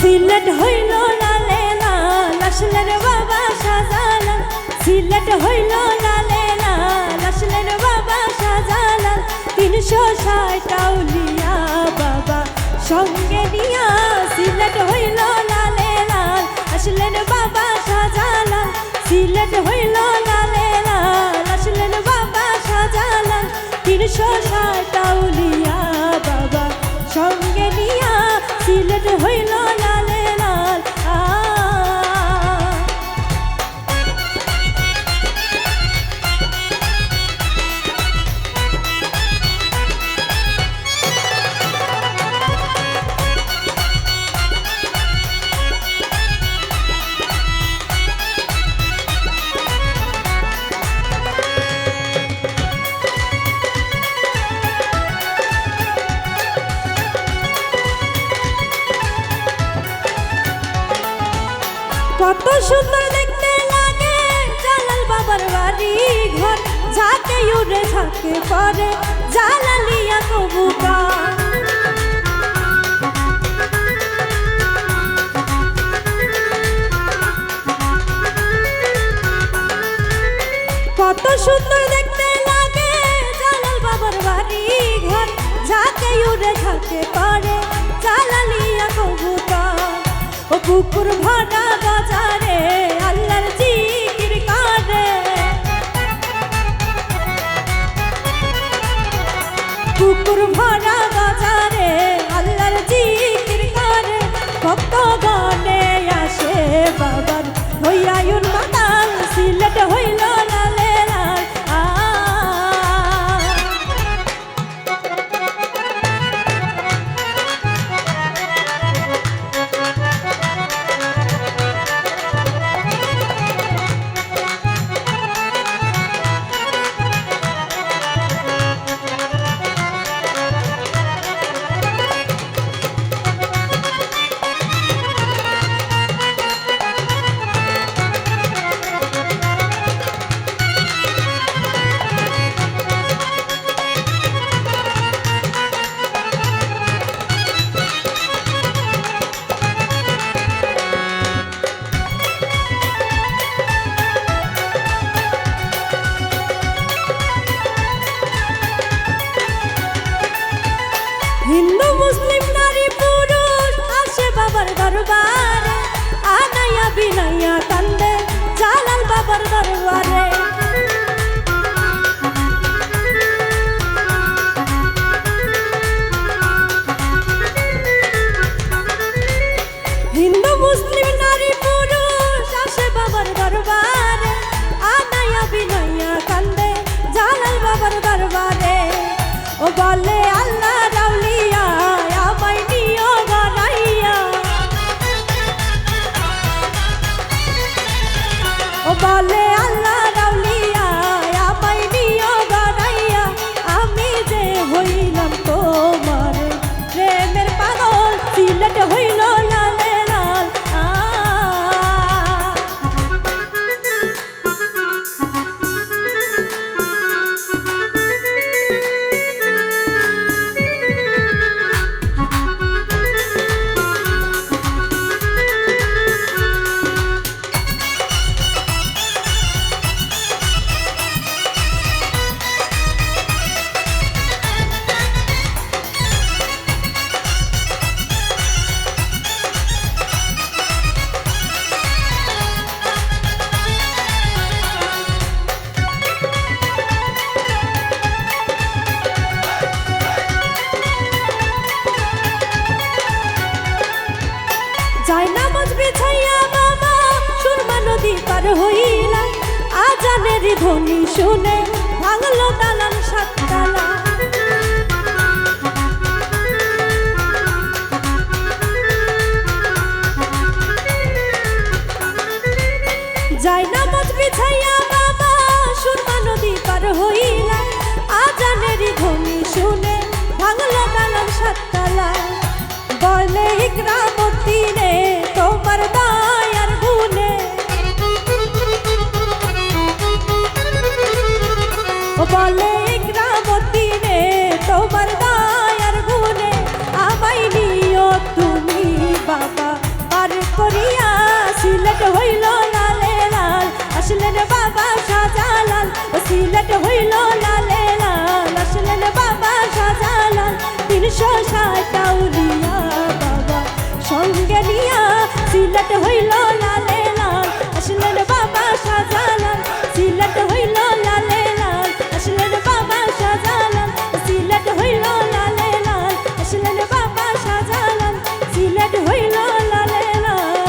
সিলেট হইল লালে লাল আসলেন বাবা শাহজালাল সিলেট হইল লালে লাল আসলেন বাবা শাহজালাল 360 আউলিয়া বাবা সঙ্গে নিয়া সিলেট হইল লালে লাল আসলেন বাবা শাহজালাল সিলেট হইল লালে লাল আসলেন বাবা শাহজালাল 360 আউলিয়া বাবা সঙ্গে নিয়া সিলেট হইল লালে লাল কত সুন্দর দেখতে লাগে জালাল বাবার বাড়ি ঘর ঝাঁকে উড়ে ঝাঁকে পরে জালালিয়া কবুতর কত সুন্দর দেখতে লাগে জালাল বাবার বাড়ি ঘর ঝাঁকে উড়ে ঝাঁকে পরে জালালিয়া কবুতর ও পুকুর ভরা বাজারে আল্লাহর জিকির করে পুকুর ভরা বাজারে আল্লাহর জিকির করে ভক্ত গণে আসে বাবার হইয়ায়ুন মাতাল সিলেট হইল লালে লাল হিন্দু মুসলিম নারী পুরুষ আসে বাবার দরবারে আনাইয়া বিনাইয়া কান্দে জালাল বাবার দরবারে হিন্দু মুসলিম নারী পুরুষ আসে বাবার দরবারে আনাইয়া বিনাইয়া কান্দে জালাল বাবার দরবারে ও বলে আল্লাহ রাউলিয়া আমায় নিও বানাইয়া ও বলে আল্লাহ রাউলিয়া আমায় নিও বানাইয়া আমি যে হইলাম তোমার প্রেমের পাগল সিলেট হইল লালে লাল যাই নামাজ বিছাইয়া বাবা সুরমা নদী পার হইলাম আজানের ধ্বনি শুনে ভাঙলো দালান সাততলা যাই নামাজ বিছাইয়া বাবা সুরমা নদী পার হইলাম আজানের ধ্বনি শুনে ভাঙলো দালান সাততলা বলে ইকরামুদ্দিনে তোমার দয়ার গুণে বলে ইকরামুদ্দিনে তোমার দয়ার গুণে আমায় নিও তুমি বাবা হইল লালে লাল আসলেন বাবা শাহজালাল সিলেট হইল লালে লাল আসলেন বাবা শাহজালাল 360 আউলিয়া বাবা সঙ্গে নিয়া সিলেট হইল লালে লাল আসলেন বাবা শাহজালাল সিলেট হইল লালে লাল আসলেন বাবা শাহজালাল সিলেট হইল লালে লাল আসলেন বাবা শাহজালাল সিলেট হইল লালে লাল